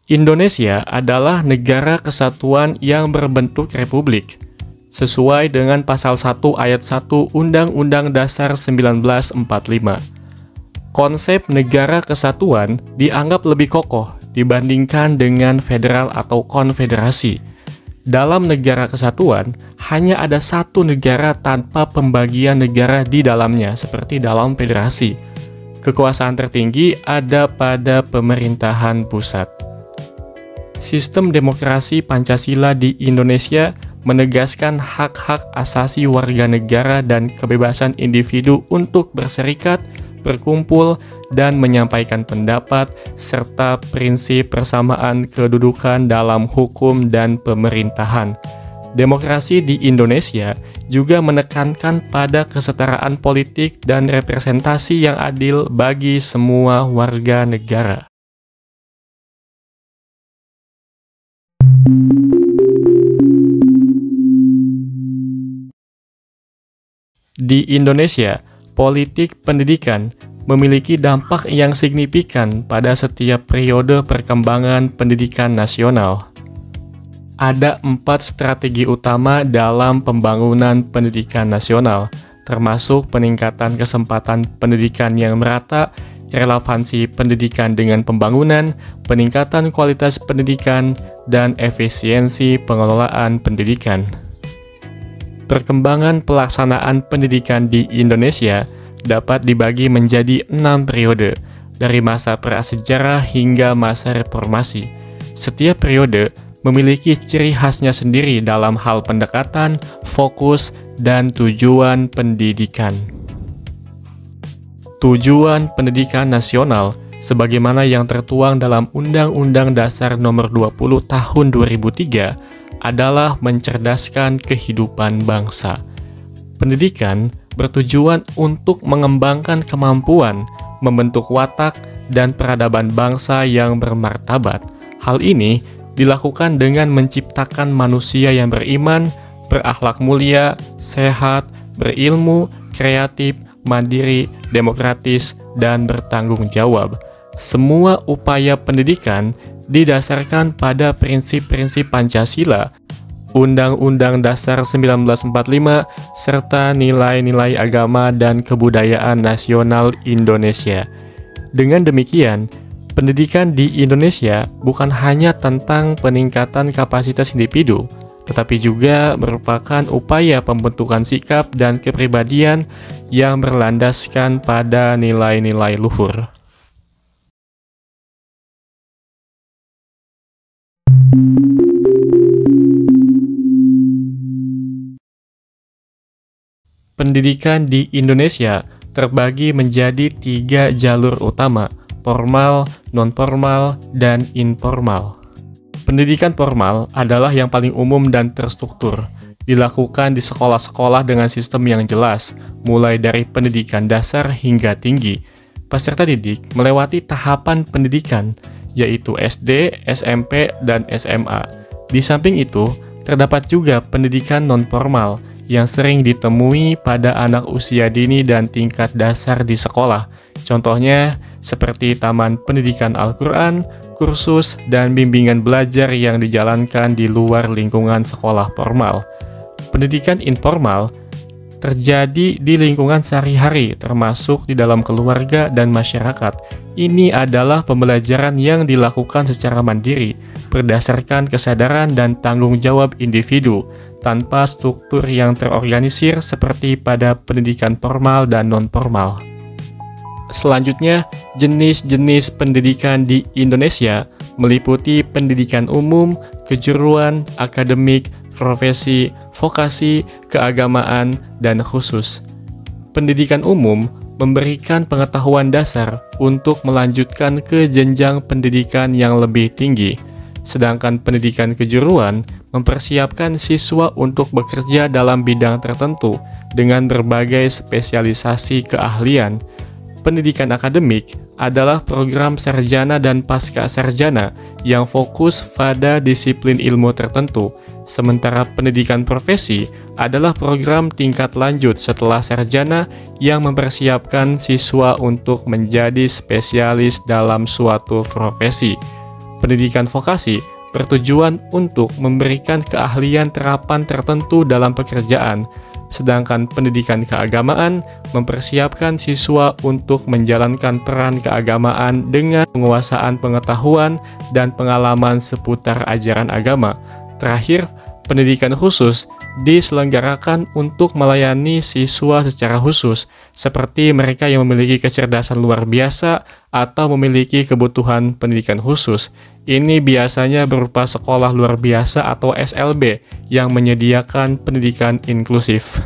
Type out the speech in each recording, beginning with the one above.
Indonesia adalah negara kesatuan yang berbentuk republik, sesuai dengan Pasal 1 Ayat 1 Undang-Undang Dasar 1945. Konsep negara kesatuan dianggap lebih kokoh dibandingkan dengan federal atau konfederasi. Dalam negara kesatuan, hanya ada satu negara tanpa pembagian negara di dalamnya, seperti dalam federasi. Kekuasaan tertinggi ada pada pemerintahan pusat. Sistem demokrasi Pancasila di Indonesia menegaskan hak-hak asasi warga negara dan kebebasan individu untuk berserikat, berkumpul, dan menyampaikan pendapat, serta prinsip persamaan kedudukan dalam hukum dan pemerintahan. Demokrasi di Indonesia juga menekankan pada kesetaraan politik dan representasi yang adil bagi semua warga negara. Di Indonesia, politik pendidikan memiliki dampak yang signifikan pada setiap periode perkembangan pendidikan nasional. Ada 4 strategi utama dalam pembangunan pendidikan nasional, termasuk peningkatan kesempatan pendidikan yang merata, relevansi pendidikan dengan pembangunan, peningkatan kualitas pendidikan, dan efisiensi pengelolaan pendidikan. Perkembangan pelaksanaan pendidikan di Indonesia dapat dibagi menjadi 6 periode, dari masa prasejarah hingga masa reformasi. Setiap periode memiliki ciri khasnya sendiri dalam hal pendekatan, fokus, dan tujuan pendidikan. Tujuan pendidikan nasional sebagaimana yang tertuang dalam Undang-Undang Dasar Nomor 20 Tahun 2003 adalah mencerdaskan kehidupan bangsa. Pendidikan bertujuan untuk mengembangkan kemampuan, membentuk watak, dan peradaban bangsa yang bermartabat. Hal ini dilakukan dengan menciptakan manusia yang beriman, berakhlak mulia, sehat, berilmu, kreatif, mandiri, demokratis, dan bertanggung jawab. Semua upaya pendidikan didasarkan pada prinsip-prinsip Pancasila, Undang-Undang Dasar 1945, serta nilai-nilai agama dan kebudayaan nasional Indonesia. Dengan demikian, pendidikan di Indonesia bukan hanya tentang peningkatan kapasitas individu, tetapi juga merupakan upaya pembentukan sikap dan kepribadian yang berlandaskan pada nilai-nilai luhur. Pendidikan di Indonesia terbagi menjadi 3 jalur utama, formal, non-formal, dan informal. Pendidikan formal adalah yang paling umum dan terstruktur, dilakukan di sekolah-sekolah dengan sistem yang jelas, mulai dari pendidikan dasar hingga tinggi. Peserta didik melewati tahapan pendidikan, yaitu SD, SMP, dan SMA. Di samping itu, terdapat juga pendidikan non-formal yang sering ditemui pada anak usia dini dan tingkat dasar di sekolah. Contohnya, seperti Taman Pendidikan Al-Quran, kursus, dan bimbingan belajar yang dijalankan di luar lingkungan sekolah formal. Pendidikan informal terjadi di lingkungan sehari-hari, termasuk di dalam keluarga dan masyarakat. Ini adalah pembelajaran yang dilakukan secara mandiri, berdasarkan kesadaran dan tanggung jawab individu, tanpa struktur yang terorganisir seperti pada pendidikan formal dan non-formal. Selanjutnya, jenis-jenis pendidikan di Indonesia meliputi pendidikan umum, kejuruan, akademik, profesi, vokasi, keagamaan, dan khusus. Pendidikan umum memberikan pengetahuan dasar untuk melanjutkan ke jenjang pendidikan yang lebih tinggi, sedangkan pendidikan kejuruan mempersiapkan siswa untuk bekerja dalam bidang tertentu dengan berbagai spesialisasi keahlian. Pendidikan akademik adalah program sarjana dan pasca sarjana yang fokus pada disiplin ilmu tertentu, sementara pendidikan profesi adalah program tingkat lanjut setelah sarjana yang mempersiapkan siswa untuk menjadi spesialis dalam suatu profesi. Pendidikan vokasi bertujuan untuk memberikan keahlian terapan tertentu dalam pekerjaan, sedangkan pendidikan keagamaan mempersiapkan siswa untuk menjalankan peran keagamaan dengan penguasaan pengetahuan dan pengalaman seputar ajaran agama. Terakhir, pendidikan khusus diselenggarakan untuk melayani siswa secara khusus, seperti mereka yang memiliki kecerdasan luar biasa atau memiliki kebutuhan pendidikan khusus. Ini biasanya berupa sekolah luar biasa atau SLB yang menyediakan pendidikan inklusif.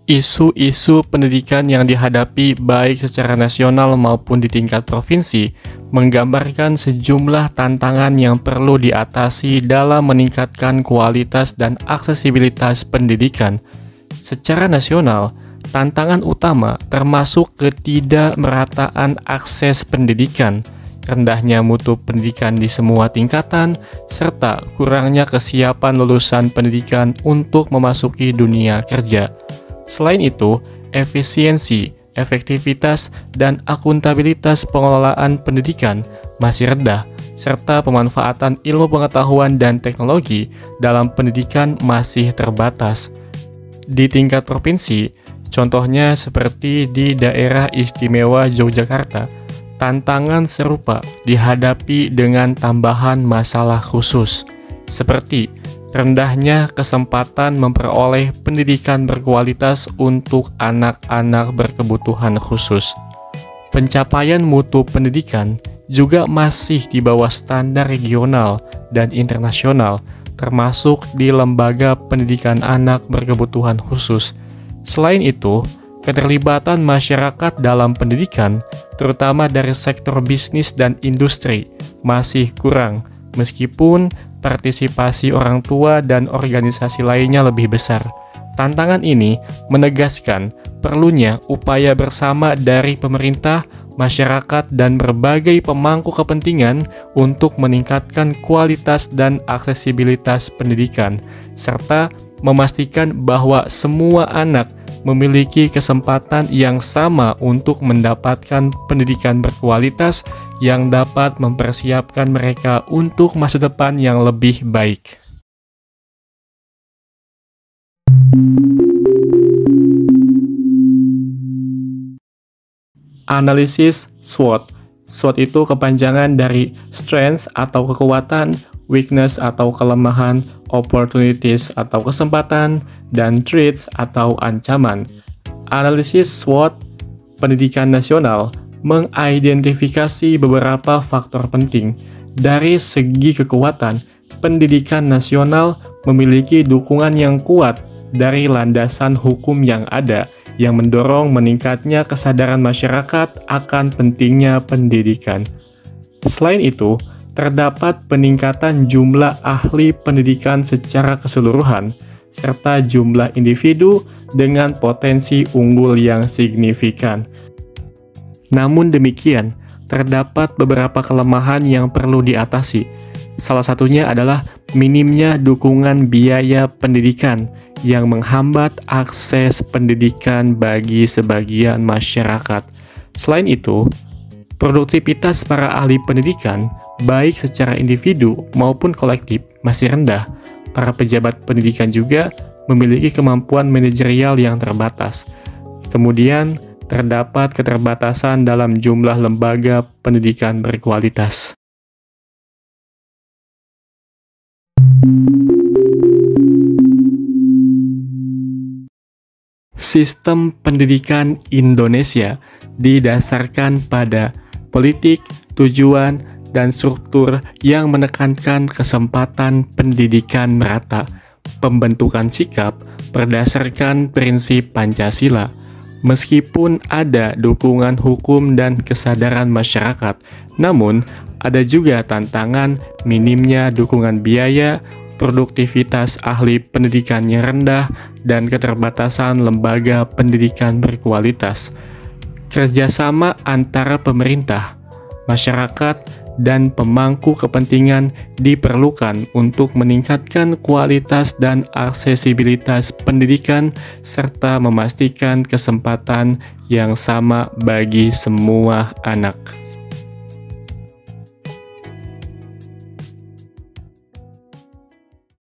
Isu-isu pendidikan yang dihadapi baik secara nasional maupun di tingkat provinsi menggambarkan sejumlah tantangan yang perlu diatasi dalam meningkatkan kualitas dan aksesibilitas pendidikan. Secara nasional, tantangan utama termasuk ketidakmerataan akses pendidikan, rendahnya mutu pendidikan di semua tingkatan, serta kurangnya kesiapan lulusan pendidikan untuk memasuki dunia kerja. Selain itu, efisiensi, efektivitas, dan akuntabilitas pengelolaan pendidikan masih rendah, serta pemanfaatan ilmu pengetahuan dan teknologi dalam pendidikan masih terbatas. Di tingkat provinsi, contohnya seperti di Daerah Istimewa Yogyakarta, tantangan serupa dihadapi dengan tambahan masalah khusus, seperti rendahnya kesempatan memperoleh pendidikan berkualitas untuk anak-anak berkebutuhan khusus. Pencapaian mutu pendidikan juga masih di bawah standar regional dan internasional, termasuk di lembaga pendidikan anak berkebutuhan khusus. Selain itu, keterlibatan masyarakat dalam pendidikan, terutama dari sektor bisnis dan industri, masih kurang, meskipun partisipasi orang tua dan organisasi lainnya lebih besar. Tantangan ini menegaskan perlunya upaya bersama dari pemerintah, masyarakat, dan berbagai pemangku kepentingan untuk meningkatkan kualitas dan aksesibilitas pendidikan, serta memastikan bahwa semua anak memiliki kesempatan yang sama untuk mendapatkan pendidikan berkualitas yang dapat mempersiapkan mereka untuk masa depan yang lebih baik. Analisis SWOT. SWOT itu kepanjangan dari strengths atau kekuatan, weakness atau kelemahan, opportunities atau kesempatan, dan threats atau ancaman. Analisis SWOT pendidikan nasional mengidentifikasi beberapa faktor penting. Dari segi kekuatan, pendidikan nasional memiliki dukungan yang kuat dari landasan hukum yang ada, yang mendorong meningkatnya kesadaran masyarakat akan pentingnya pendidikan. Selain itu, terdapat peningkatan jumlah ahli pendidikan secara keseluruhan, serta jumlah individu dengan potensi unggul yang signifikan. Namun demikian, terdapat beberapa kelemahan yang perlu diatasi. Salah satunya adalah minimnya dukungan biaya pendidikan yang menghambat akses pendidikan bagi sebagian masyarakat. Selain itu, produktivitas para ahli pendidikan, baik secara individu maupun kolektif, masih rendah. Para pejabat pendidikan juga memiliki kemampuan manajerial yang terbatas. Kemudian, terdapat keterbatasan dalam jumlah lembaga pendidikan berkualitas. Sistem pendidikan Indonesia didasarkan pada politik, tujuan, dan struktur yang menekankan kesempatan pendidikan merata, pembentukan sikap berdasarkan prinsip Pancasila. Meskipun ada dukungan hukum dan kesadaran masyarakat, namun ada juga tantangan minimnya dukungan biaya, produktivitas ahli pendidikan yang rendah, dan keterbatasan lembaga pendidikan berkualitas. Kerjasama antara pemerintah, masyarakat, dan pemangku kepentingan diperlukan untuk meningkatkan kualitas dan aksesibilitas pendidikan serta memastikan kesempatan yang sama bagi semua anak.